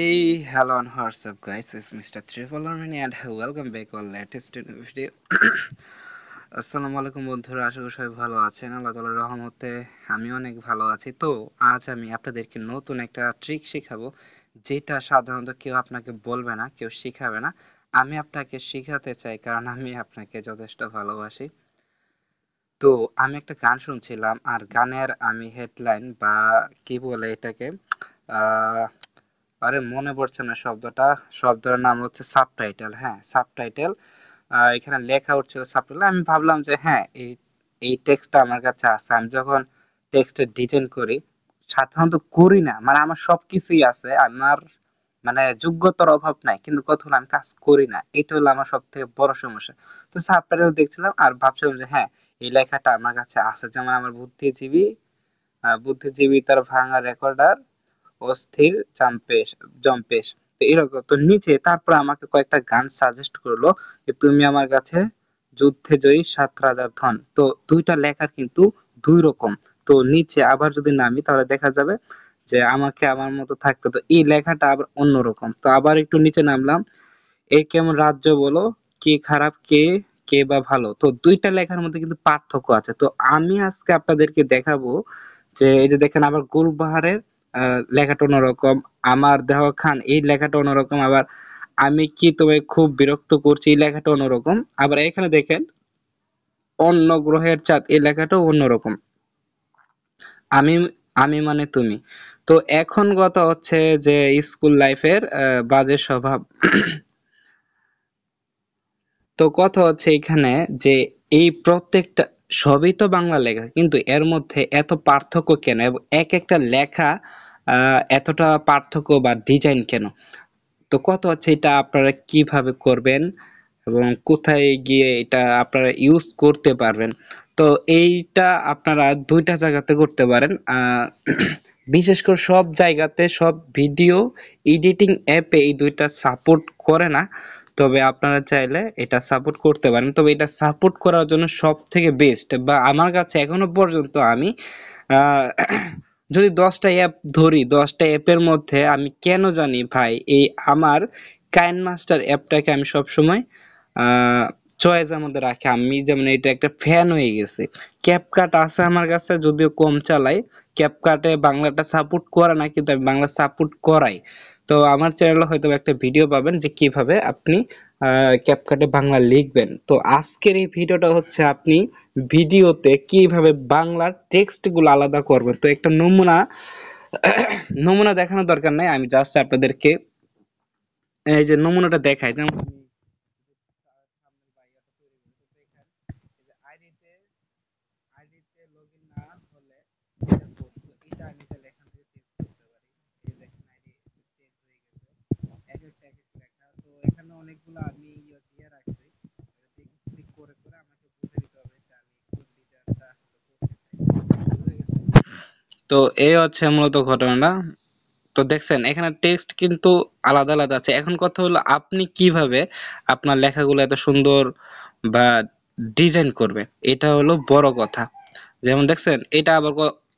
Hey, hello and what's up guys, it's Mr. Triple Armini and welcome back to our latest video. আসসালামু আলাইকুম বন্ধুরা, আশা করি সবাই ভালো আছেন। আল্লাহ তাআলার রহমতে আমি অনেক ভালো আছি। তো আজ আমি আপনাদেরকে নতুন একটা ট্রিক শেখাবো, যেটা সাধারণত কেউ আপনাকে বলবে না, কেউ শিখাবে না। আমি আপনাকে শিখাতে চাই কারণ আমি আপনাকে যথেষ্ট ভালোবাসি। তো আমি একটা গান শুনছিলাম আর গানের আমি হেডলাইন বা কি বলে এটাকে আহ আরে মনে পড়ছে না শব্দটা। শব্দের নাম হচ্ছে সাবটাইটেল। হ্যাঁ, সাবটাইটেল। এখানে লেখা উঠছিল সাবটাইটেল। আমি ভাবলাম যে হ্যাঁ, এই টেক্সটটা আমার কাছে আছে। আমি যখন টেক্সটের ডিজাইন করি, সাধারণত করি না, মানে আমার সবকিছুই আছে, আমার মানে যোগ্যতার অভাব নাই, কিন্তু কথা হলো আমি কাজ করি না। এটা হলো আমার সব থেকে বড় সমস্যা। তো সাবটাইটেল দেখছিলাম আর ভাবছিলাম যে হ্যাঁ, এই লেখাটা আমার কাছে আছে। যেমন আমার বুদ্ধিজীবী তার ভাঙা রেকর্ডার অস্থির জম্পেশ। তো এরকম তো নিচে তারপর আমাকে কয়েকটা গান সাজেস্ট করলো যে তুমি আমার কাছে যুদ্ধে জয়ী ৭ রাজার ধন। তো দুইটা লেখার কিন্তু দুই রকম। তো নিচে আবার যদি নামি তাহলে দেখা যাবে যে আমাকে আমার মতো থাকতে, তো এই লেখাটা আবার অন্যরকম। তো আবার একটু নিচে নামলাম, এই কেমন রাজ্য বলো, কে খারাপ কে বা ভালো। তো দুইটা লেখার মধ্যে কিন্তু পার্থক্য আছে। তো আমি আজকে আপনাদেরকে দেখাবো যে এই যে দেখেন, আবার গুলবাহারের লেখাটা অন্যরকম, আমার দেহ খান এই লেখাটা অন্যরকম, আবার আমি কি তোমায় খুব বিরক্ত করছি এই লেখাটা অন্যরকম, আবার এখানে দেখেন অন্য গ্রহের চাঁদ এই লেখাটাও অন্যরকম। আমি আমি মানে তুমি। তো এখন কথা হচ্ছে যে স্কুল লাইফের বাজে স্বভাব। তো কথা হচ্ছে এখানে যে এই প্রত্যেকটা সবই তো বাংলা লেখা, কিন্তু এর মধ্যে এত পার্থক্য কেন এবং এক একটা লেখা এতটা পার্থক্য বা ডিজাইন কেন? তো কথা হচ্ছে এটা আপনারা কিভাবে করবেন এবং কোথায় গিয়ে এটা আপনারা ইউজ করতে পারবেন। তো এইটা আপনারা দুইটা জায়গাতে করতে পারেন। বিশেষ করে সব জায়গাতে সব ভিডিও এডিটিং অ্যাপে এই দুইটা সাপোর্ট করে না। তবে আপনারা চাইলে এটা সাপোর্ট করতে পারেন। তবে এটা সাপোর্ট করার জন্য সব থেকে বেস্ট বা আমার কাছে এখনো পর্যন্ত আমি আহ, যদি 10টা অ্যাপ ধরি, 10টা অ্যাপের মধ্যে আমি কেন জানি ভাই এই আমার কাইন মাস্টার অ্যাপটাকে আমি সবসময় আহ চয়েসের মধ্যে রাখি। আমি যেমন এটা একটা ফ্যান হয়ে গেছে। ক্যাপকাট আছে আমার কাছে, যদিও কম চালাই। ক্যাপকাটে বাংলাটা সাপোর্ট করে না, কিন্তু আমি বাংলা সাপোর্ট করাই। তো আমার চ্যানেলে হয়তো একটা ভিডিও পাবেন যে কিভাবে আপনি ক্যাপকাটে বাংলা লিখবেন। তো আজকের এই ভিডিওটা হচ্ছে আপনি ভিডিওতে কিভাবে বাংলার টেক্সট গুলো আলাদা করবেন। তো একটা নমুনা নমুনা দেখানোর দরকার নাই, আমি জাস্ট আপনাদেরকে এই যে নমুনাটা দেখাই। যেমন আইডিতে লগ ইন না হলে এটা কোড, তো এটা আমি তাহলে এখান থেকে চেঞ্জ করতে পারি। এই দেখেন আইডি চেঞ্জ হয়ে গেছে, এক একটা এক এক লেখা। তো এখানে অনেকগুলো আমি দিয়ে রাখছি, ক্লিক করে করে আমাকে বুঝে দিতে হবে যে আমি কোন ডিজাইনটা আসলে করতে চাই। বুঝে গেছে? তো এই হচ্ছে মূলত ঘটনাটা। তো দেখছেন এখানে টেক্সট কিন্তু আলাদা আলাদা আছে। এখন কথা হলো আপনি কিভাবে আপনার লেখাগুলো এত সুন্দর বা ডিজাইন করবে, এটা হলো বড় কথা। যেমন দেখছেন এটা আবার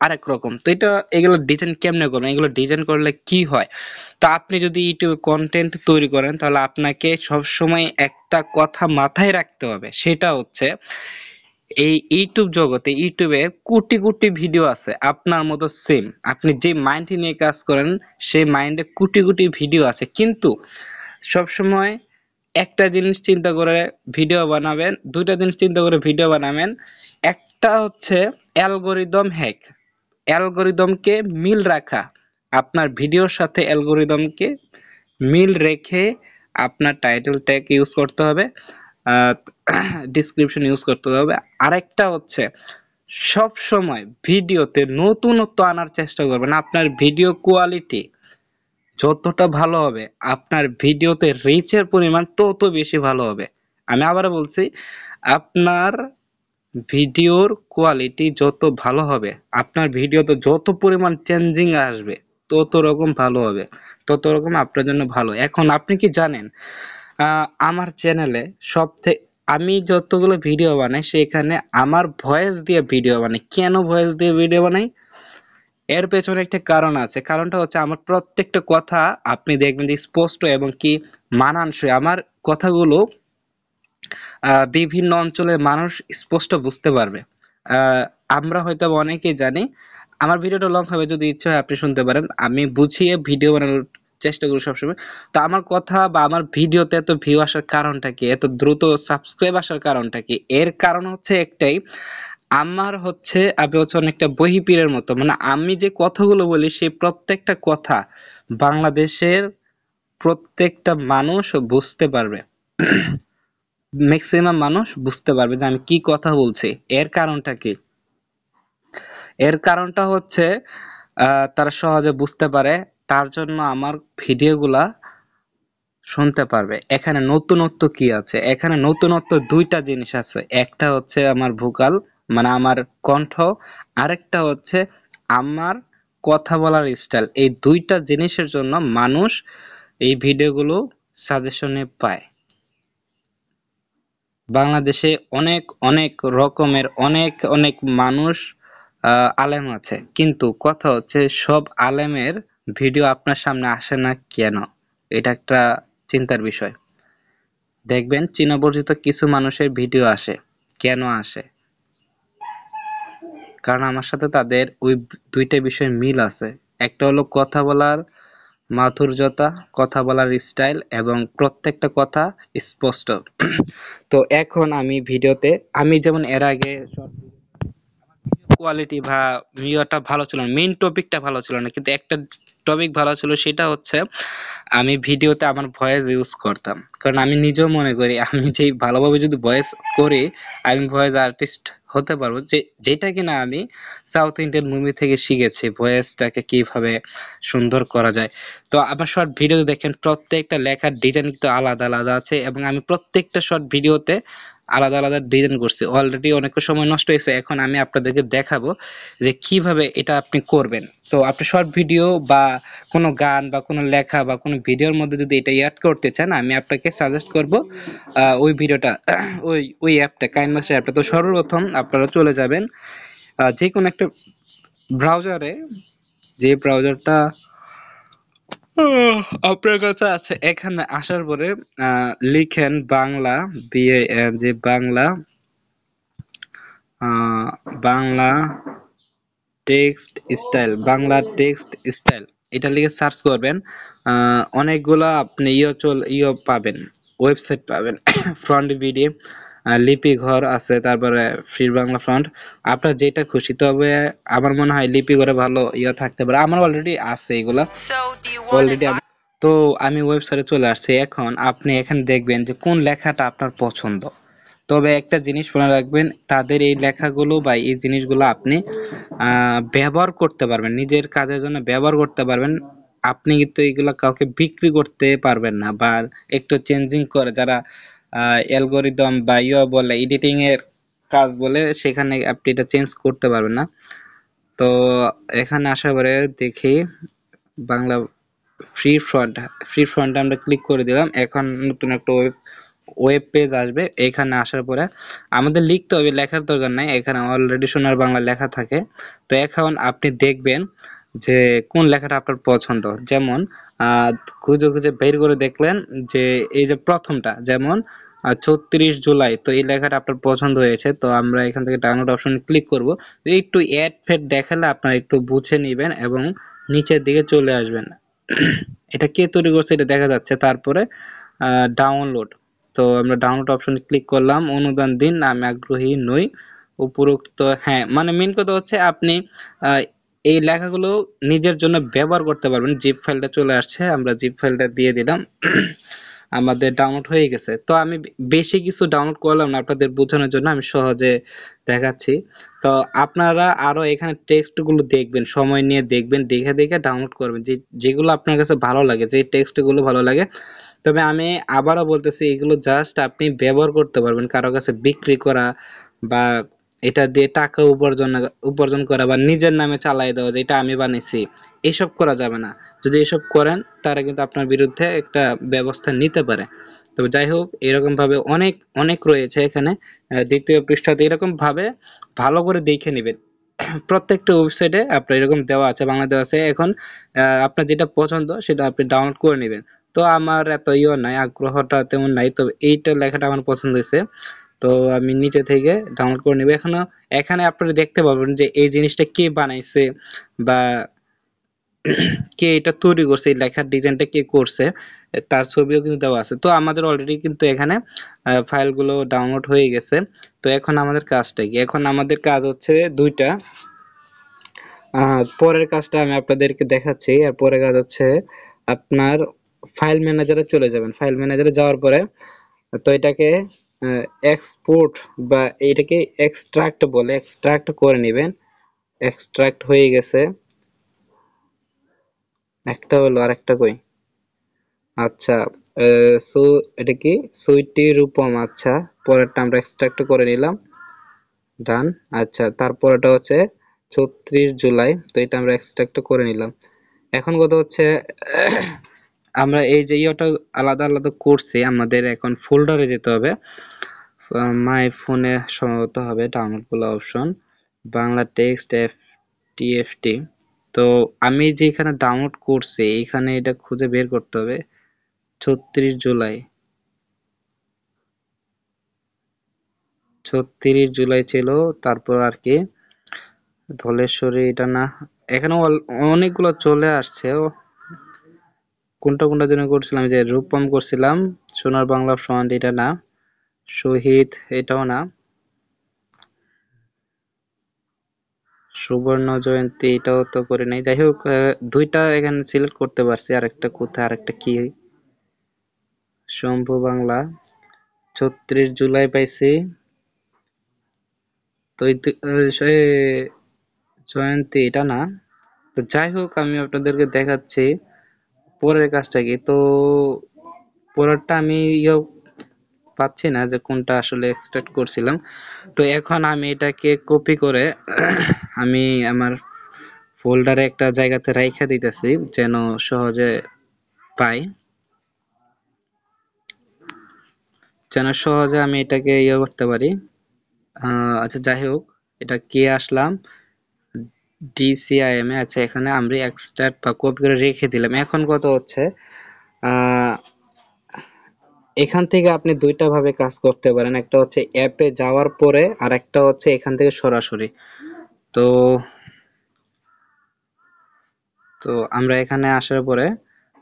আরেক রকম। তো এটা এগুলো ডিজাইন কেমনে করবেন, এগুলো ডিজাইন করলে কি হয়? তো আপনি যদি ইউটিউবে কন্টেন্ট তৈরি করেন তাহলে আপনাকে সবসময় একটা কথা মাথায় রাখতে হবে, সেটা হচ্ছে এই ইউটিউব জগতে, ইউটিউবে কোটি কোটি ভিডিও আছে আপনার মতো সেম। আপনি যে মাইন্ড নিয়ে কাজ করেন সেই মাইন্ডে কোটি কোটি ভিডিও আছে, কিন্তু সবসময় একটা জিনিস চিন্তা করে ভিডিও বানাবেন, দুইটা জিনিস চিন্তা করে ভিডিও বানাবেন। একটা হচ্ছে অ্যালগরিদম হ্যাক, অ্যালগরিদমকে মিল রাখা, আপনার ভিডিওর সাথে অ্যালগরিদমকে মিল রেখে আপনার টাইটেল ট্যাগ ইউজ করতে হবে, ডিসক্রিপশন ইউজ করতে হবে। আরেকটা হচ্ছে সব সময় ভিডিওতে নতুনত্ব আনার চেষ্টা করবেন। আপনার ভিডিও কোয়ালিটি যতটা ভালো হবে, আপনার ভিডিওতে রিচের পরিমাণ তত বেশি ভালো হবে। আমি আবারও বলছি, আপনার ভিডিওর কোয়ালিটি যত ভালো হবে, আপনার ভিডিওতে যত পরিমাণ চেঞ্জিং আসবে, তত রকম ভালো হবে, তত রকম আপনার জন্য ভালো। এখন আপনি কি জানেন আমার চ্যানেলে সবথেকে আমি যতগুলো ভিডিও বানাই সেখানে আমার ভয়েস দিয়ে ভিডিও বানাই। কেন ভয়েস দিয়ে ভিডিও বানাই? এর পেছনে একটা কারণ আছে। কারণটা হচ্ছে আমার প্রত্যেকটা কথা আপনি দেখবেন যে স্পষ্ট এবং কি মানানসই। আমার কথাগুলো বিভিন্ন অঞ্চলের মানুষ স্পষ্ট বুঝতে পারবে। আহ, আমরা হয়তো অনেকেই জানি। আমার ভিডিওটা লং হবে, যদি ইচ্ছে হয় আপনি শুনতে পারেন। আমি বুঝিয়ে ভিডিও বানানোর চেষ্টা করি সবসময়। তো আমার কথা বা আমার ভিডিওতে এত ভিউ আসার কারণটা কি, এত দ্রুত সাবস্ক্রাইব আসার কারণটা কি? এর কারণ হচ্ছে একটাই, আমার হচ্ছে আমি হচ্ছে অনেকটা বহিপীরের মতো, মানে আমি যে কথাগুলো বলি সেই প্রত্যেকটা কথা বাংলাদেশের প্রত্যেকটা মানুষ বুঝতে পারবে। ম্যাক্সিমাম মানুষ বুঝতে পারবে যে আমি কি কথা বলছি। এর কারণটা কি? এর কারণটা হচ্ছে তারা সহজে বুঝতে পারে, তার জন্য আমার ভিডিওগুলা শুনতে পারবে। এখানে নতুনত্ব কি আছে? এখানে নতুনত্ব দুইটা জিনিস আছে। একটা হচ্ছে আমার ভোকাল, মানে আমার কণ্ঠ, আরেকটা হচ্ছে আমার কথা বলার স্টাইল। এই দুইটা জিনিসের জন্য মানুষ এই ভিডিওগুলো সাজেশনে পায়। বাংলাদেশে অনেক অনেক রকমের অনেক অনেক মানুষ আলেম আছে, কিন্তু কথা হচ্ছে সব আলেমের ভিডিও আপনার সামনে আসে না কেন? এটা একটা চিন্তার বিষয়। দেখবেন চীনা বর্জিত কিছু মানুষের ভিডিও আসে। কেন আসে? কারণ আমার সাথে তাদের ওই দুইটা বিষয় মিল আছে। একটা হলো কথা বলার মাধুর্যতা, কথা বলার স্টাইল এবং প্রত্যেকটা কথা স্পষ্ট। তো এখন আমি ভিডিওতে, আমি যেমন এর আগে কোয়ালিটি বা ভিডিওটা ভালো ছিল না, মেইন টপিকটা ভালো ছিল না, কিন্তু একটা টপিক ভালো ছিল, সেটা হচ্ছে আমি ভিডিওতে আমার ভয়েস ইউজ করতাম। কারণ আমি নিজেও মনে করি আমি যে ভালোভাবে যদি ভয়েস করি, আমি ভয়েস আর্টিস্ট হতে পারবো। যেটা কিনা আমি সাউথ ইন্ডিয়ান মুভি থেকে শিখেছি, ভয়েসটাকে কিভাবে সুন্দর করা যায়। তো আমার শর্ট ভিডিও দেখেন, প্রত্যেকটা লেখার ডিজাইন কিন্তু আলাদা আলাদা আছে, এবং আমি প্রত্যেকটা শর্ট ভিডিওতে আলাদা আলাদা ডিজাইন করছি। অলরেডি অনেক সময় নষ্ট হয়েছে, এখন আমি আপনাদেরকে দেখাবো যে কিভাবে এটা আপনি করবেন। তো আপনি শর্ট ভিডিও বা কোনো গান বা কোনো লেখা বা কোনো ভিডিওর মধ্যে যদি এটা অ্যাড করতে চান, আমি আপনাকে সাজেস্ট করব ওই ভিডিওটা ওই অ্যাপটা, কাইনমাস্টার অ্যাপটা। তো সর্বপ্রথম আপনারা চলে যাবেন যে কোনো একটা ব্রাউজারে, যে ব্রাউজারটা আপনার কাছে আছে। এখানে আসার পরে লিখেন বাংলা, যে Bangla, Bangla text style, Bangla text style, এটা লিখে সার্চ করবেন। অনেকগুলো আপনি পাবেন, ওয়েবসাইট পাবেন। ফ্রন্ট বিডি, লিপি ঘর আছে, তারপরে ফ্রি বাংলা ফ্রন্ট, আপনার যেটা খুশি। তবে আমার মনে হয় লিপি ঘরে ভালো থাকতে পারে, আমার অলরেডি আছে এগুলা অলরেডি। তো আমি ওয়েবসাইটে চলে আসছি। এখন আপনি এখানে দেখবেন যে কোন লেখাটা আপনার পছন্দ। তবে একটা জিনিস মনে রাখবেন, তাদের এই লেখাগুলো বা এই জিনিসগুলো আপনি ব্যবহার করতে পারবেন, নিজের কাজের জন্য ব্যবহার করতে পারবেন। আপনি কিন্তু এগুলো কাউকে বিক্রি করতে পারবেন না, বা একটু চেঞ্জিং করে যারা অ্যালগরিদম বা বলে এডিটিং এর কাজ বলে, সেখানে আপনি এটা চেঞ্জ করতে পারবেন না। তো এখানে আসার পরে দেখি বাংলা ফ্রি ফ্রন্ট আমরা ক্লিক করে দিলাম। এখন নতুন একটা ওয়েব পেজ আসবে। এখানে আসার পরে আমাদের লিখতে হবে, লেখার দরকার নাই, এখানে অলরেডি সোনার বাংলা লেখা থাকে। তো এখন আপনি দেখবেন যে কোন লেখাটা আপনার পছন্দ। যেমন খুঁজে খুঁজে বের করে দেখলেন যে এই যে প্রথমটা, যেমন ৩৬ জুলাই, তো এই লেখাটা আপনার পছন্দ হয়েছে। তো আমরা এখান থেকে ডাউনলোড অপশনে ক্লিক করব। একটু অ্যাড ফেড দেখালে আপনারা একটু বুঝে নেবেন এবং নিচের দিকে চলে আসবেন। এটা কে তৈরি করছে এটা দেখা যাচ্ছে। তারপরে ডাউনলোড, তো আমরা ডাউনলোড অপশনে ক্লিক করলাম। অনুদান দিন, আমি আগ্রহী নই। উপরোক্ত, হ্যাঁ, মানে মেন কথা হচ্ছে আপনি আহ, এই লেখাগুলো নিজের জন্য ব্যবহার করতে পারবেন। জিপ ফাইলটা চলে আসছে, আমরা জিপ ফাইলটা দিয়ে দিলাম। আমাদের ডাউনলোড হয়ে গেছে। তো আমি বেশি কিছু ডাউনলোড করলাম না, আপনাদের বোঝানোর জন্য আমি সহজে দেখাচ্ছি। তো আপনারা আরো এখানে টেক্সট গুলো দেখবেন, সময় নিয়ে দেখবেন, দেখে দেখে ডাউনলোড করবেন যেগুলো আপনার কাছে ভালো লাগে, যে টেক্সট গুলো ভালো লাগে। তবে আমি আবারও বলতেছি, এগুলো জাস্ট আপনি ব্যবহার করতে পারবেন, কারো কাছে বিক্রি করা বা এটা দিয়ে টাকা উপার্জন করা বা নিজের নামে চালাই দেওয়া যে এটা আমি বানিয়েছি, এসব করা যাবে না। যদি এসব করেন, তারা কিন্তু আপনার বিরুদ্ধে একটা ব্যবস্থা নিতে পারে। তবে যাই হোক, এরকম ভাবে অনেক অনেক রয়েছে এখানে। দ্বিতীয় পৃষ্ঠাতে এরকম ভাবে ভালো করে দেখে নেবেন। প্রত্যেকটা ওয়েবসাইটে আপনার এরকম দেওয়া আছে, বাংলা দেওয়া আছে। এখন আপনার যেটা পছন্দ সেটা আপনি ডাউনলোড করে নেবেন। তো আমার এত ইয়ে নাই, আগ্রহটা তেমন নাই, তবে এইটা লেখাটা আমার পছন্দ হয়েছে, তো আমি নিচে থেকে ডাউনলোড করে নেব। এখানে আপনারা দেখতে পাবেন যে এই জিনিসটা কে বানাইছে বা কে এটা তৈরি করছে, এই লেখার ডিজাইনটা কে করছে, তার ছবিও কিন্তু দেওয়া আছে। তো আমাদের অলরেডি কিন্তু এখানে ফাইলগুলো ডাউনলোড হয়ে গেছে। তো এখন আমাদের কাজটা কি? এখন আমাদের কাজ হচ্ছে দুইটা। পরের কাজটা আমি আপনাদেরকে দেখাচ্ছি। আর পরের কাজ হচ্ছে আপনার ফাইল ম্যানেজারে চলে যাবেন। ফাইল ম্যানেজারে যাওয়ার পরে তো এটাকে এক্সপোর্ট বা এটাকে এক্সট্রাক্ট বলে, এক্সট্রাক্ট করে নেবেন। এক্সট্রাক্ট হয়ে গেছে, একটা হলো আর একটা কই? আচ্ছা, সো এটা কি সুইটি রূপম? আচ্ছা, পরেরটা আমরা এক্সট্রাক্ট করে নিলাম, ডান। আচ্ছা, তারপরটা হচ্ছে ৩৬ জুলাই, তো এটা আমরা এক্সট্রাক্ট করে নিলাম। এখন কথা হচ্ছে আমরা এই যে ইয়েটা আলাদা আলাদা করছি, আমাদের এখন ফোল্ডারে যেতে হবে। মাই ফোনে সম্ভবত হবে ডাউনলোড বলা অপশন, বাংলা টেক্সট টিএফটি। তো আমি যেখানে ডাউনলোড করছি এখানে এটা খুঁজে বের করতে হবে। ৩৬ জুলাই, ৩৬ জুলাই ছিল। তারপর আর কি ধলেশ্বরী, এটা না, এখানে অনেকগুলো চলে আসছে। কোনটা কোনটা জন্য করছিলাম, যে রূপম করছিলাম, সোনার বাংলা ফ্রন্ট এটা না, শহীদ এটাও না, সুবর্ণ জয়ন্তী এটাও তো করে নাই। যাই হোক, দুইটা এখানে সিলেক্ট করতে পারছি, আরেকটা কোথায়, আরেকটা কি, শম্ভু বাংলা ৩৬ জুলাই পাইছি। তো জয়ন্তী এটা না। তো যাই হোক, আমি আপনাদেরকে দেখাচ্ছি পরের কাজটা কি। তো পরেরটা আমি পাচ্ছি না যে কোনটা আসলে এক্সট্রাক্ট করছিলাম। তো এখন আমি এটাকে কপি করে আমি আমার ফোল্ডারে একটা জায়গাতে রাইখা দিতেছি যেন সহজে পাই, যেন সহজে আমি এটাকে করতে পারি। আচ্ছা, যাই হোক, এটা কে আসলাম DCIM এ। আচ্ছা, এখানে আমরা এক্সট্রাক্ট বা কপি করে রেখে দিলাম। এখন কথা হচ্ছে এখান থেকে আপনি দুইটা ভাবে কাজ করতে পারেন, একটা হচ্ছে অ্যাপে যাওয়ার পরে, আর একটা হচ্ছে এখান থেকে সরাসরি। তো তো আমরা এখানে আসার পরে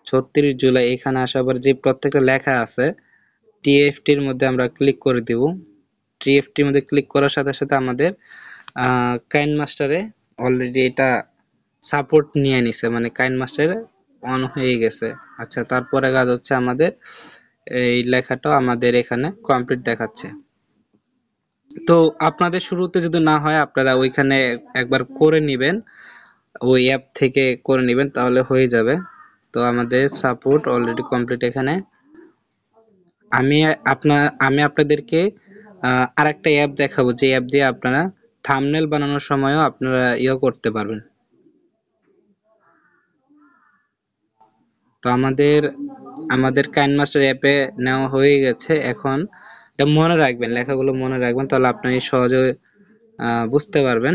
৩৬ জুলাই এখানে আসার পরে যে প্রত্যেকটা লেখা আছে টিএফটির মধ্যে আমরা ক্লিক করে দিব। টিএফটির মধ্যে ক্লিক করার সাথে সাথে আমাদের কাইন মাস্টারে অলরেডি এটা সাপোর্ট নিয়ে নিছে, মানে কাইন মাস্টারে অন হয়ে গেছে। আচ্ছা, তারপরে কাজ হচ্ছে আমাদের এই লেখাটাও আমাদের এখানে কমপ্লিট দেখাচ্ছে। তো আপনাদের শুরুতে যদি না হয় আপনারা ওইখানে একবার করে নেবেন, ওই অ্যাপ থেকে করে নেবেন, তাহলে হয়ে যাবে। তো আমাদের সাপোর্ট অলরেডি কমপ্লিট এখানে। আমি আমি আপনাদেরকে আরেকটা অ্যাপ দেখাবো, যে অ্যাপ দিয়ে আপনারা থাম্বনেল বানানোর সময়ও আপনারা করতে পারবেন। তো আমাদের কাইনমাস্টার অ্যাপে নেওয়া হয়ে গেছে। এখন এটা মনে রাখবেন, লেখাগুলো মনে রাখবেন, তাহলে আপনি সহজে বুঝতে পারবেন।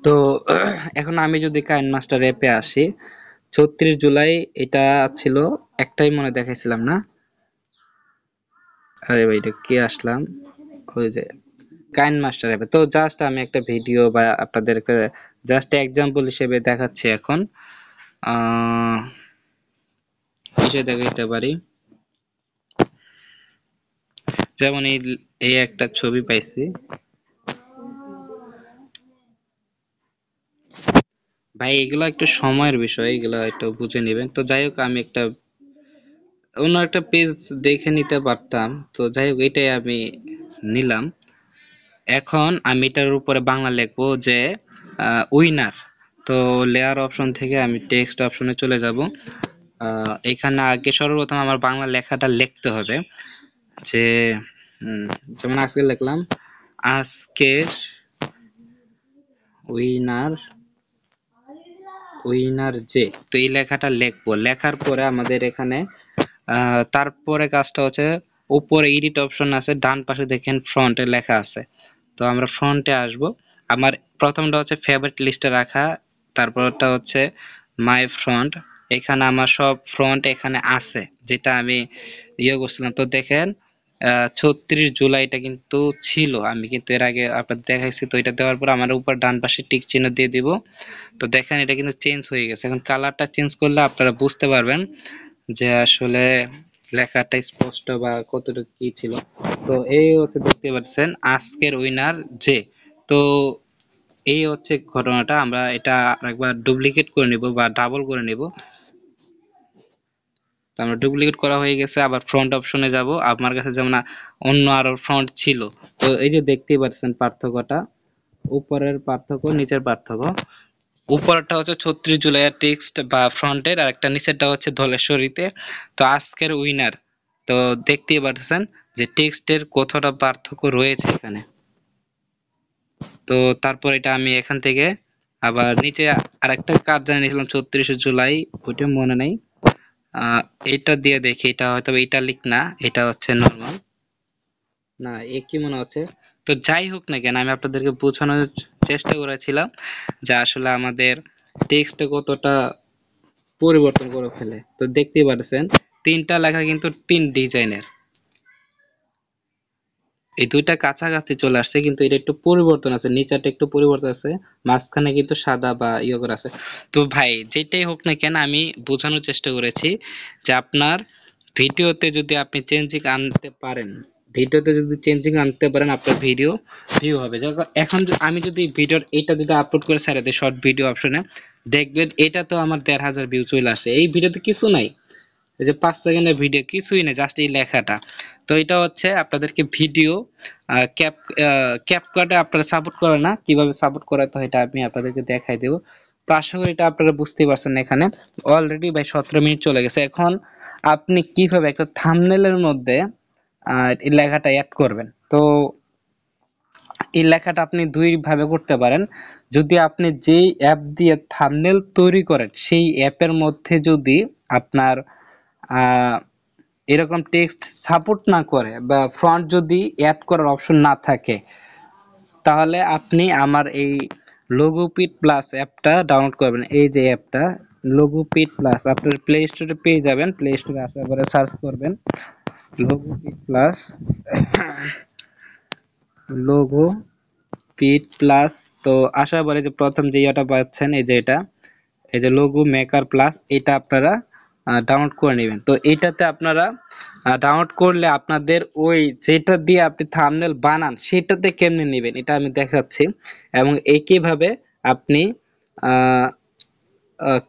তো এখন আমি যদি কাইনমাস্টার অ্যাপে আসি, ৩৬ জুলাই এটা ছিল, একটাই মনে দেখাইছিলাম না? আরে ভাই, এটা কে আসলাম, ওই যে কাইন মাস্টার অ্যাপে। তো জাস্ট আমি একটা ভিডিও বা আপনাদেরকে জাস্ট এক্সাম্পল হিসেবে দেখাচ্ছি। এখন কিসে দেখাইতে পারি, যেমন এই এই একটা ছবি পাইছি ভাই, এগুলো একটু সময়ের বিষয়, এগুলো একটু বুঝে নেবেন। তো যাই হোক, আমি একটা অন্য একটা পেজ দেখে নিতে পারতাম, তো যাই হোক এটাই আমি নিলাম। এখন আমি এটার উপরে বাংলা লিখবো যে উইনার। তো লেয়ার অপশন থেকে আমি টেক্সট অপশনে চলে যাব। এখানে আগে সর্বপ্রথম আমার বাংলা লেখাটা লিখতে হবে, যে যেমন আজকে লিখলাম আজকের উইনার, উইনার যে। তো এই লেখাটা লিখবো, লেখার পরে আমাদের এখানে তারপরে কাজটা হচ্ছে উপরে এডিট অপশন আছে, ডান পাশে দেখেন ফ্রন্টে লেখা আছে। তো আমরা ফ্রন্টে আসব। আমার প্রথমটা হচ্ছে ফেভারিট লিস্টে রাখা, তারপরটা হচ্ছে মাই ফ্রন্ট। এখানে আমার সব ফ্রন্ট এখানে আছে, যেটা আমি করছিলাম। তো দেখেন ৩৬ জুলাইটা কিন্তু ছিল, আমি কিন্তু এর আগে আপনাদের দেখাইছি। তো এটা দেওয়ার পর আমার উপর ডান পাশে টিক চিহ্ন দিয়ে দিব। তো দেখেন এটা কিন্তু চেঞ্জ হয়ে গেছে। এখন কালারটা চেঞ্জ করলে আপনারা বুঝতে পারবেন যে আসলে লেখাটা স্পষ্ট বা কতটুকু কি ছিল। তো এই হচ্ছে দেখতে পাচ্ছেন আজকের উইনার যে। তো এই হচ্ছে ঘটনাটা। আমরা এটা একবার ডুপ্লিকেট করে নিব বা ডাবল করে নিব। তো আমরা ডুপ্লিকেট করা হয়ে গেছে। আবার ফ্রন্ট অপশনে যাব। আমার কাছে যেমন অন্য আরো ফ্রন্ট ছিল, তো এই যে দেখতেই পাচ্ছেন পার্থক্যটা, উপরের পার্থক্য নিচের পার্থক্য। উপরটা হচ্ছে ৩৬ জুলাইয়ের টেক্সট বা ফ্রন্টের, আর একটা নিচেরটা হচ্ছে ধলেশ্বরীতে। তো আজকের উইনার, তো দেখতেই পাচ্ছেন যে টেক্সটের কতটা পার্থক্য রয়েছে এখানে। তো তারপর এটা আমি এখান থেকে আবার নিচে আরেকটা কাজ জানিয়ে নিয়েছিলাম ৩৬ জুলাই, ওইটা মনে নেই। এটা দিয়ে দেখি, এটা হয়তো ইটালিক না, এটা হচ্ছে নরমাল না, একই মনে হচ্ছে। তো যাই হোক না কেন, আমি আপনাদেরকে বোঝানোর চেষ্টা করেছিলাম যে আসলে আমাদের টেক্সটে কতটা পরিবর্তন করে ফেলে। তো দেখতেই পাচ্ছেন তিনটা লেখা কিন্তু তিন ডিজাইনের, এই দুইটা কাছাকাছি চলে আসছে, কিন্তু এটা একটু পরিবর্তন আছে, নিচেরটা একটু পরিবর্তন আছে, মাঝখানে কিন্তু সাদা বা ইয়ে করে আছে। তো ভাই যেটাই হোক না কেন, আমি বোঝানোর চেষ্টা করেছি যে আপনার ভিডিওতে যদি আপনি চেঞ্জিং আনতে পারেন, ভিডিওতে যদি চেঞ্জিং আনতে পারেন, আপনার ভিডিও ভিউ হবে। এখন আমি যদি ভিডিওর এটা যদি আপলোড করে ছেড়ে দিই শর্ট ভিডিও অপশনে, দেখবেন এটা তো আমার ১,৫০০ ভিউ চলে আসে। এই ভিডিওতে কিছু নাই, এই যে 5 সেকেন্ডের ভিডিও, কিছুই নেই, জাস্ট এই লেখাটা। তো এটা হচ্ছে আপনাদেরকে ভিডিও ক্যাপকাটে আপনারা সাপোর্ট করে না, কিভাবে সাপোর্ট করাতে হয় এটা আমি আপনাদেরকে দেখাই দেব। তো আশা করি এটা আপনারা বুঝতেই পারছেন। এখানে অলরেডি ভাই 17 মিনিট চলে গেছে। এখন আপনি কিভাবে একটা থাম্বনেলের মধ্যে এই লেখাটা অ্যাড করবেন, তো এই লেখাটা আপনি দুই ভাবে করতে পারেন। যদি আপনি যেই অ্যাপ দিয়ে থাম্বনেল তৈরি করেন সেই অ্যাপের মধ্যে যদি আপনার আহ এরকম টেক্সট সাপোর্ট না করে বা ফন্ট যদি অ্যাড করার অপশন না থাকে, তাহলে আপনি আমার এই লোগোপিট প্লাস অ্যাপটা ডাউনলোড করবেন। এই যে অ্যাপটা লোগোপিট প্লাস, আপনার প্লে স্টোরে পেয়ে যাবেন। প্লে স্টোরে আসার পরে সার্চ করবেন লোগোপিট প্লাস, লোগোপিট প্লাস। তো আসার পরে যে প্রথম যে ইয়েটা পাচ্ছেন, এই যে এটা, এই যে লোগো মেকার প্লাস, এটা আপনারা ডাউনলোড করে নেবেন। তো এইটাতে আপনারা ডাউনলোড করলে আপনাদের ওই যেটা দিয়ে আপনি থাম্বনেল বানান সেটাতে কেমনে নেবেন এটা আমি দেখাচ্ছি, এবং একইভাবে আপনি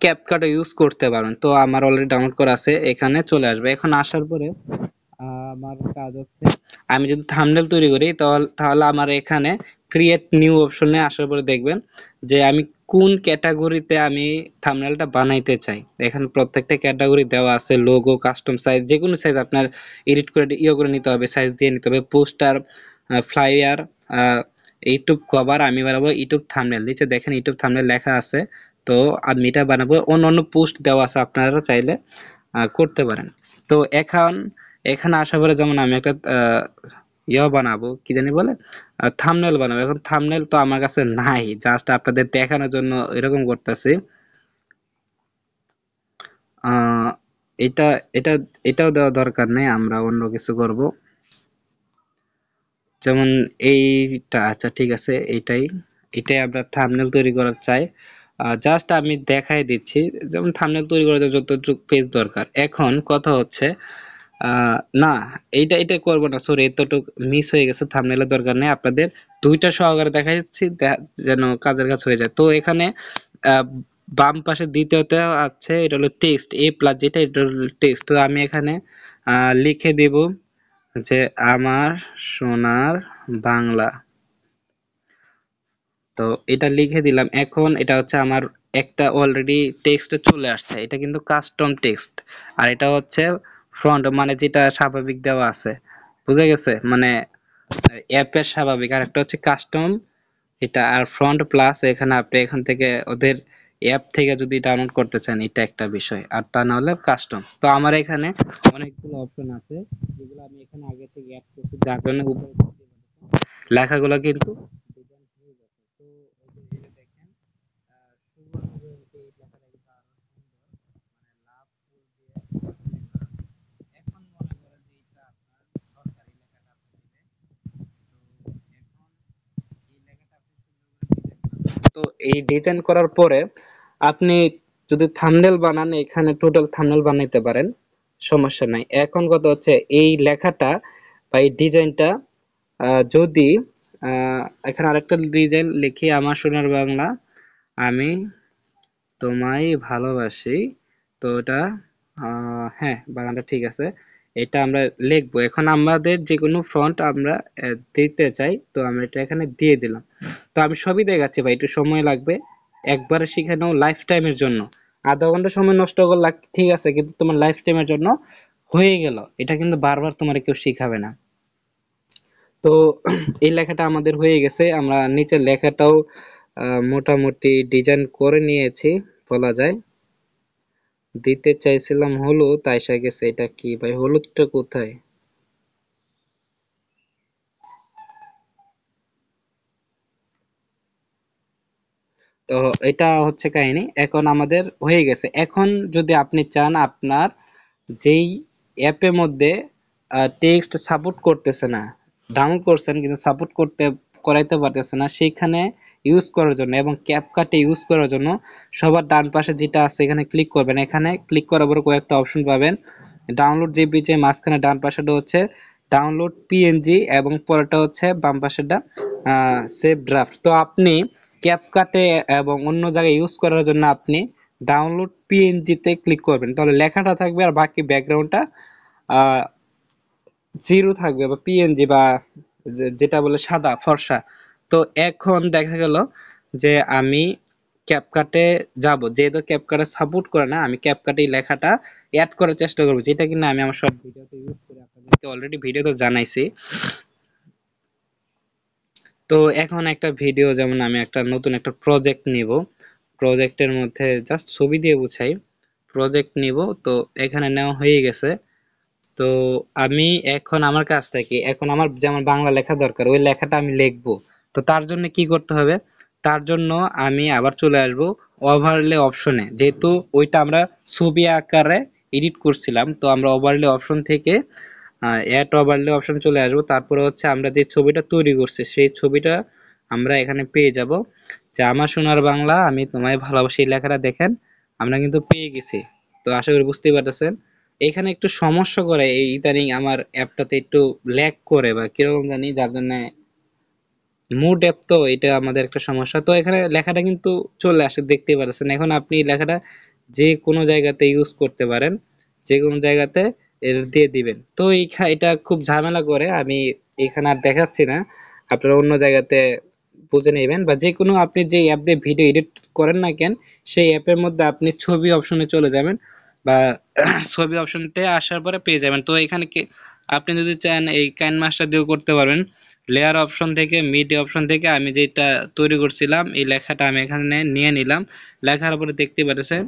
ক্যাপকাটও ইউজ করতে পারবেন। তো আমার অলরেডি ডাউনলোড করা আছে, এখানে চলে আসবে। এখন আসার পরে আমার কাজ হচ্ছে, আমি যদি থাম্বনেল তৈরি করি তাহলে তাহলে আমার এখানে ক্রিয়েট নিউ অপশনে আসার পরে দেখবেন যে আমি কোন ক্যাটাগরিতে আমি থাম্বনেলটা বানাইতে চাই। এখানে প্রত্যেকটা ক্যাটাগরি দেওয়া আছে, লোগো, কাস্টম সাইজ, যে কোনো সাইজ আপনার এডিট করে করে নিতে হবে, সাইজ দিয়ে নিতে হবে। পোস্টার, ফ্লাইয়ার, ইউটিউব কভার, আমি বানাবো ইউটিউব থাম্বনেল। নিচে দেখেন ইউটিউব থাম্বনেল লেখা আছে। তো আমি এটা বানাবো, অন্য পোস্ট দেওয়া আছে, আপনারা চাইলে করতে পারেন। তো এখানে আসার পরে যেমন আমি একটা বানাবো, কি জানি বলে, থাম্বনেল বানাবো। এখন থাম্বনেল তো আমার কাছে নাই, জাস্ট আপনাদের দেখানোর জন্য এরকম করতেছি। আহ এটা এটা এটাও দেওয়া দরকার নেই, আমরা অন্য কিছু করব। যেমন এইটা, আচ্ছা ঠিক আছে, এটাই আমরা থাম্বনেল তৈরি করার চাই। জাস্ট আমি দেখাই দিচ্ছি যেমন থাম্বনেল তৈরি করার জন্য যতটুকু পেজ দরকার। এখন কথা হচ্ছে না, এটা করব না, সরি, এতটুকু মিস হয়ে গেছে। থাম্বনেলের দরকার নেই, আপনাদের দুইটা সহকারে দেখা যাচ্ছে যেন কাজের কাজ হয়ে যায়। তো এখানে আহ, বাম পাশে দ্বিতীয়তে আছে, এটা হলো টেক্সট এ প্লাস, যেটা এটা হলো টেক্সট। তো আমি এখানে লিখে দেব যে আমার সোনার বাংলা। তো এটা লিখে দিলাম। এখন এটা হচ্ছে আমার একটা অলরেডি টেক্সট চলে আসছে, এটা কিন্তু কাস্টম টেক্সট। আর এটা হচ্ছে ফ্রন্ট, মানে যেটা স্বাভাবিক দেওয়া আছে, বুঝা গেছে, মানে অ্যাপের স্বাভাবিক। আর একটা হচ্ছে কাস্টম, এটা আর ফ্রন্ট প্লাস। এখানে আপনি এখান থেকে ওদের অ্যাপ থেকে যদি ডাউনলোড করতে চান এটা একটা বিষয়, আর তা না হলে কাস্টম। তো আমার এখানে অনেকগুলো অপশন আছে যেগুলো আমি এখানে আগে থেকে অ্যাড করছি, যার কারণে উপরে লেখাগুলো কিন্তু ডিজাইন হয়ে গেছে। তো এই যে দেখেন সুবর্ণ জয়ন্তী এই লেখাটা কিন্তু আরো সুন্দর, মানে লাভ ফুল দিয়ে এখন মনে করেন যে এটা আপনার সরকারি লেখাটা আপনি দিলে, তো এখন এই লেখাটা আপনি সুন্দর করে ডিজাইন করবেন। তো এই ডিজাইন করার পরে আপনি যদি থাম্বনেল বানান, এখানে টোটাল থাম্বনেল বানাইতে পারেন, সমস্যা নাই। এখন কথা হচ্ছে এই লেখাটা বা এই ডিজাইনটা যদি এখানে আরেকটা ডিজাইন লিখি, আমার সোনার বাংলা আমি তোমায় ভালোবাসি। তো এটা হ্যাঁ, বানানটা ঠিক আছে। এটা আমরা লিখবো। এখন আমাদের যে কোনো ফন্ট আমরা দিতে চাই, তো আমরা এটা এখানে দিয়ে দিলাম। তো আমি সবই দেখাচ্ছি ভাই, একটু সময় লাগবে। একবারে শিখে নাও লাইফ টাইমের জন্য। আধা ঘন্টা সময় নষ্ট করলে ঠিক আছে, কিন্তু তোমার লাইফ টাইমের জন্য হয়ে গেল। এটা কিন্তু বারবার তোমার কেউ শিখাবে না। তো এই লেখাটা আমাদের হয়ে গেছে। আমরা নিচের লেখাটাও মোটামুটি ডিজাইন করে নিয়েছি বলা যায়। দিতে চাইছিলাম হলুদ, আইসা গেছে এটা কি ভাই, হলুদটা কোথায়? তো এটা হচ্ছে কাহিনী। এখন আমাদের হয়ে গেছে। এখন যদি আপনি চান আপনার যেই অ্যাপের মধ্যে টেক্সট সাপোর্ট করতেছে না, ডাউনলোড করছেন কিন্তু সাপোর্ট করাইতে পারতেছে না, সেইখানে ইউজ করার জন্য এবং ক্যাপকাটে ইউজ করার জন্য সবার ডান পাশে যেটা আছে এখানে ক্লিক করবেন। এখানে ক্লিক করার পর কয়েকটা অপশন পাবেন। ডাউনলোড জেপিজি, মাঝখানে ডান পাশেটা হচ্ছে ডাউনলোড পিএনজি এবং পরেরটা হচ্ছে বাম পাশেরটা সেভ ড্রাফট। তো আপনি ক্যাপকাটে এবং অন্য জায়গায় ইউজ করার জন্য আপনি ডাউনলোড পিএনজিতে ক্লিক করবেন, তাহলে লেখাটা থাকবে আর বাকি ব্যাকগ্রাউন্ডটা জিরো থাকবে বা পিএনজি বা যেটা বলে সাদা ফর্সা। তো এখন দেখা গেল যে আমি ক্যাপকাটে যাব, যেহেতু ক্যাপকাটে সাপোর্ট করে না, আমি ক্যাপকাটে এই লেখাটা অ্যাড করার চেষ্টা করবো, যেটা কিনা আমি আমার সব ভিডিওতে ইউজ করি, আপনাদেরকে অলরেডি ভিডিওতে জানাইছি। তো এখন একটা ভিডিও, যেমন আমি একটা নতুন একটা প্রজেক্ট নিব, প্রজেক্টের মধ্যে জাস্ট ছবি দিয়ে বুঝাই, প্রজেক্ট নিব। তো এখানে নেওয়া হয়ে গেছে। তো আমি এখন আমার কাছ থেকে এখন আমার যেমন বাংলা লেখা দরকার, ওই লেখাটা আমি লিখবো। তো তার জন্য কি করতে হবে? তার জন্য আমি আবার চলে আসব ওভারলে অপশনে, যেহেতু ওইটা আমরা ছবি আকারে এডিট করছিলাম, তো আমরা ওভারলে অপশন থেকে অ্যাড ওভারলে অপশন চলে আসবো। তারপরে হচ্ছে আমরা যে ছবিটা তৈরি করছি সেই ছবিটা আমরা এখানে পেয়ে যাব, যে আমার সোনার বাংলা আমি তোমায় ভালোবাসি এই লেখাটা দেখেন আমরা কিন্তু পেয়ে গেছি। তো আশা করি বুঝতেই পারতেছেন। এখানে একটু সমস্যা করে, এই ইদানিং আমার অ্যাপটাতে একটু ল্যাগ করে বা কিরকম জানি, যার জন্য মুড অ্যাপ, তো এটা আমাদের একটা সমস্যা। তো এখানে লেখাটা কিন্তু চলে আসে, দেখতেই পাচ্ছেন। এখন আপনি লেখাটা যে কোনো জায়গাতে ইউজ করতে পারেন, যে কোনো জায়গাতে এর দিয়ে দিবেন। তো এটা খুব ঝামেলা করে, আমি এখানে আর দেখাচ্ছি না, আপনারা অন্য জায়গাতে বুঝে নেবেন। বা যে কোনো আপনি যে অ্যাপ দিয়ে ভিডিও এডিট করেন না কেন, সেই অ্যাপের মধ্যে আপনি ছবি অপশনে চলে যাবেন বা ছবি অপশনতে আসার পরে পেয়ে যাবেন। তো এখানে কি আপনি যদি চান এই কাইন মাস্টার দিয়েও করতে পারবেন। লেয়ার অপশন থেকে মিডিয়া অপশন থেকে আমি যেটা তৈরি করছিলাম এই লেখাটা আমি এখানে নিয়ে নিলাম। লেখার উপরে দেখতে পাচ্ছেন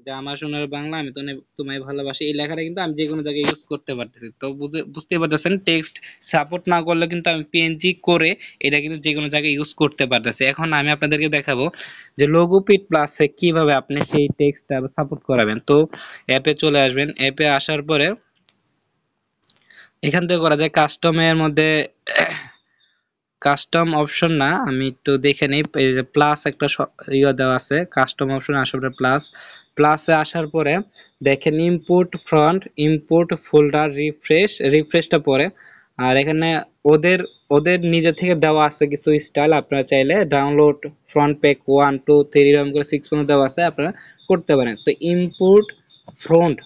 যে আমার সোনার বাংলা আমি তোমায় ভালোবাসি, এই লেখাটা কিন্তু আমি যে কোনো জায়গায় ইউজ করতে পারতেছি। তো বুঝতে পারতেছেন, টেক্সট সাপোর্ট না করলে কিন্তু আমি পিএনজি করে এটা কিন্তু যে কোনো জায়গায় ইউজ করতে পারতেছি। এখন আমি আপনাদেরকে দেখাবো যে লোগোপিট প্লাসে কিভাবে আপনি সেই টেক্সটটা সাপোর্ট করাবেন। তো অ্যাপে চলে আসবেন। অ্যাপে আসার পরে এখান থেকে করা যায় কাস্টমের মধ্যে কাস্টম অপশন না, আমি একটু দেখে নিই। প্লাস একটা ইয়ে দেওয়া আছে, কাস্টম অপশন আসার পরে প্লাসে আসার পরে দেখেন ইম্পোর্ট ফ্রন্ট, ইম্পোর্ট ফোল্ডার, রিফ্রেশটা পরে। আর এখানে ওদের ওদের নিজে থেকে দেওয়া আছে কিছু স্টাইল, আপনারা চাইলে ডাউনলোড ফ্রন্ট পেক 1 2 3 এরকম করে 6 পর্যন্ত দেওয়া আছে, আপনারা করতে পারেন। তো ইম্পোর্ট ফ্রন্ট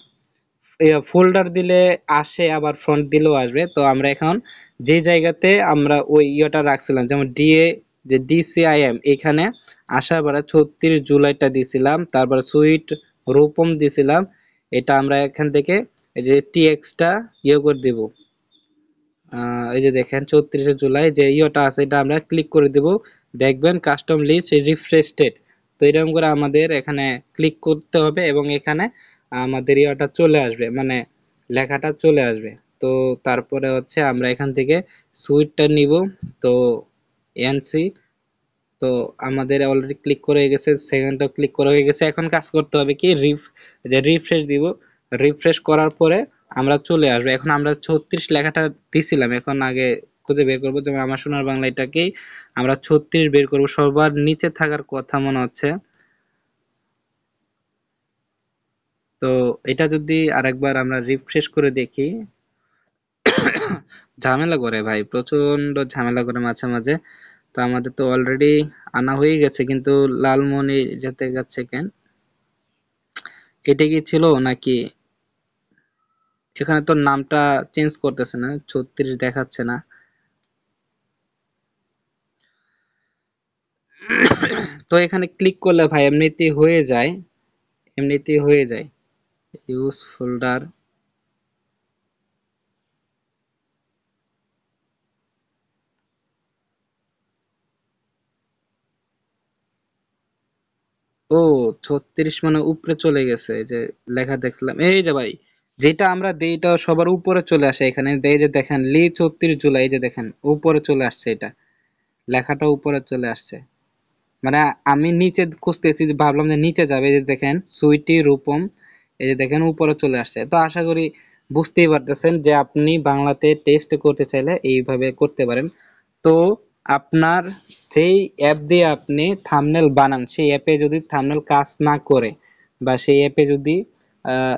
ফোল্ডার দিলে আসে, আবার ফ্রন্ট দিলেও আসবে। তো আমরা এখন যে জায়গাতে আমরা ওই ইয়েটা রাখছিলাম, যেমন যে ডিসিআইএম, এখানে আসার পরে 36 জুলাইটা দিছিলাম, তারপরে সুইট রূপম দিছিলাম। এটা আমরা এখান থেকে এই যে টিএক্সটা ইয়ে করে দিব। এই যে দেখেন 34 জুলাই যে ইয়েটা আছে এটা আমরা ক্লিক করে দিব, দেখবেন কাস্টম লিস্ট রিফ্রেশড। তো এরকম করে আমাদের এখানে ক্লিক করতে হবে এবং এখানে আমাদের ইয়েটা চলে আসবে, মানে লেখাটা চলে আসবে। তো তারপরে হচ্ছে আমরা এখান থেকে সুইটটা নিব। তো এনসি, তো আমাদের অলরেডি ক্লিক করে হয়ে গেছে, সেকেন্ডটাও ক্লিক করা হয়ে গেছে। এখন কাজ করতে হবে কি, রিফ্রেশ দিব। রিফ্রেশ করার পরে আমরা চলে আসবো। এখন আমরা 36 লেখাটা দিছিলাম, এখন আগে খুঁজে বের করবো। যেমন আমার সোনার বাংলা এটাকেই আমরা 36 বের করবো, সবার নিচে থাকার কথা মনে হচ্ছে। তো এটা যদি আরেকবার আমরা রিফ্রেশ করে দেখি, ঝামেলা করে ভাই, প্রচন্ড ঝামেলা করে মাঝে মাঝে। তো আমাদের তো অলরেডি আনা হয়ে গেছে, কিন্তু লালমনি যেতে যাচ্ছে কেন? এটা কি ছিল নাকি? এখানে তো নামটা চেঞ্জ করতেছে না, 36 দেখাচ্ছে না। তো এখানে ক্লিক করলে ভাই এমনিতেই হয়ে যায়, এমনিতেই হয়ে যায়। ইউজ ফোল্ডার, ও 36 মানে উপরে চলে গেছে, এই যে লেখা দেখছিলাম, এই যে ভাই যেটা আমরা দেই এটা সবার উপরে চলে আসে। এখানে এই যে দেখেন লি 34 জুলাই, এই যে দেখেন উপরে চলে আসছে, এটা লেখাটা উপরে চলে আসছে। মানে আমি নিচে খুঁজতেছি, যে ভাবলাম যে নিচে যাবে, এই যে দেখেন সুইটি রূপম, এই যে দেখেন উপরে চলে আসছে। তো আশা করি বুঝতেই পারতেছেন যে আপনি বাংলাতে টেস্ট করতে চাইলে এইভাবে করতে পারেন। তো আপনার যেই অ্যাপ দিয়ে আপনি থাম্বনেল বানান, সেই অ্যাপে যদি থাম্বনেল কাজ না করে, বা সেই অ্যাপে যদি আহ,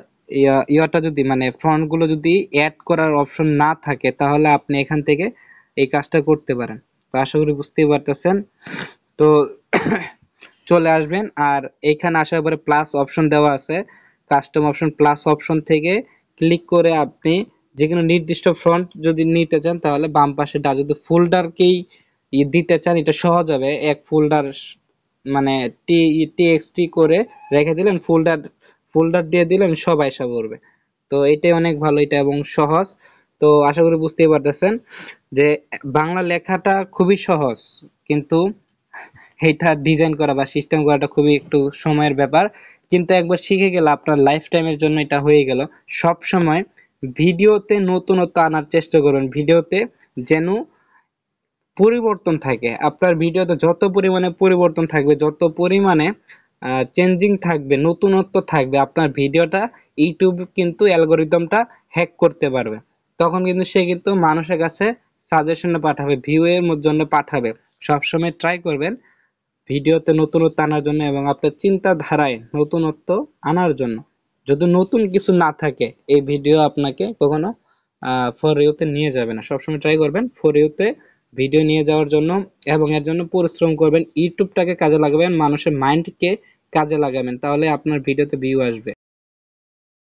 ইয়াটা যদি মানে ফন্ট গুলো যদি অ্যাড করার অপশন না থাকে, তাহলে আপনি এখান থেকে এই কাজটা করতে পারেন। তো আশা করি বুঝতেই পারতেছেন। তো চলে আসবেন, আর এখানে আসার পরে প্লাস অপশন দেওয়া আছে, কাস্টম অপশন, প্লাস অপশন থেকে ক্লিক করে আপনি যে কোনো নির্দিষ্ট ফন্ট যদি নিতে চান, তাহলে বাম পাশে যদি ফোল্ডারকেই দিতে চান, এটা সহজ হবে। এক ফোল্ডার মানে টিএক্সটি করে রেখে দিলেন, ফোল্ডার ফোল্ডার দিয়ে দিলেন, সব আইসা পড়বে। তো এটাই অনেক ভালো, এটা এবং সহজ। তো আশা করি বুঝতেই পারতেছেন যে বাংলা লেখাটা খুবই সহজ, কিন্তু এটা ডিজাইন করা বা সিস্টেম করাটা খুবই একটু সময়ের ব্যাপার। কিন্তু একবার শিখে গেলে আপনার লাইফ টাইমের জন্য এটা হয়ে গেল। সব সময় ভিডিওতে নতুনত্ব আনার চেষ্টা করুন, ভিডিওতে যেন পরিবর্তন থাকে। আপনার ভিডিওতে যত পরিমাণে পরিবর্তন থাকবে, যত পরিমাণে চেঞ্জিং থাকবে, নতুনত্ব থাকবে, আপনার ভিডিওটা ইউটিউব কিন্তু অ্যালগোরিদমটা হ্যাক করতে পারবে। তখন কিন্তু সে কিন্তু মানুষের কাছে সাজেশনে পাঠাবে, ভিউ এর জন্য পাঠাবে। সবসময় ট্রাই করবেন ভিডিওতে নতুনত্ব আনার জন্য, এবং আপনার চিন্তাধারায় নতুনত্ব আনার জন্য। যদি নতুন কিছু না থাকে, এই ভিডিও আপনাকে কখনো ফর ইউতে নিয়ে যাবে না। সবসময় ট্রাই করবেন ফর ইউতে ভিডিও নিয়ে যাওয়ার জন্য, এবং এর জন্য পরিশ্রম করবেন, ইউটিউবটাকে কাজে লাগাবেন, মানুষের মাইন্ডকে কাজে লাগাবেন, তাহলে আপনার ভিডিওতে ভিউ আসবে।